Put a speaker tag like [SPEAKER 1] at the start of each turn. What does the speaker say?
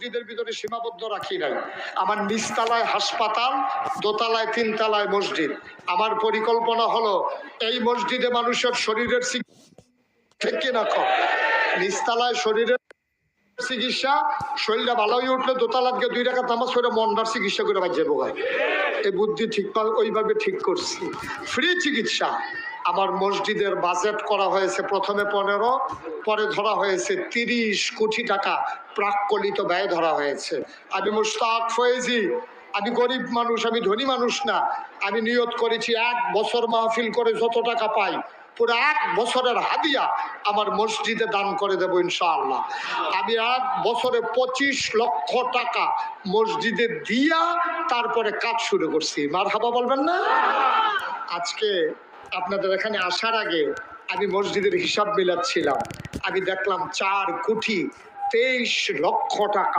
[SPEAKER 1] মসজিদের ভিতরে সীমাবদ্ধ রাখি নাই। আমার নিচতলায় হাসপাতাল, দোতলায় তিনতলায় মসজিদ। আমার পরিকল্পনা হলো এই মসজিদে মানুষের শরীরের ঠিক না কম, নিচতলায় শরীরের চিকিৎসা, শরীরটা ভালো হয়ে উঠলে দোতলার গিয়ে 2 টাকা নামাজ পড়ে মনটার চিকিৎসা করে বাজে বোগায়। এই বুদ্ধি ওইভাবে ঠিক করছি। ফ্রি চিকিৎসা। আমার মসজিদের বাজেট করা হয়েছে প্রথমে 15, পরে ধরা হয়েছে 30 কোটি টাকা প্রাক্কলিত ব্যয় ধরা হয়েছে। আমি মুশতাক ফয়েজি, আমি গরিব মানুষ, আমি ধনী মানুষ না। আমি নিয়ত করেছি 1 বছর মাহফিল করে যত টাকা পাই পুরো 1 বছরের হাদিয়া আমার মসজিদে দান করে দেবো ইনশাআল্লাহ। আমি 1 বছরে 25 লক্ষ টাকা মসজিদে দিয়া তারপরে কাজ শুরু করছি। মারহাবা বলবেন না? আজকে আপনাদের এখানে আসার আগে আমি মসজিদের হিসাব মিলাচ্ছিলাম। আমি দেখলাম 4 কোটি 23 লক্ষ টাকা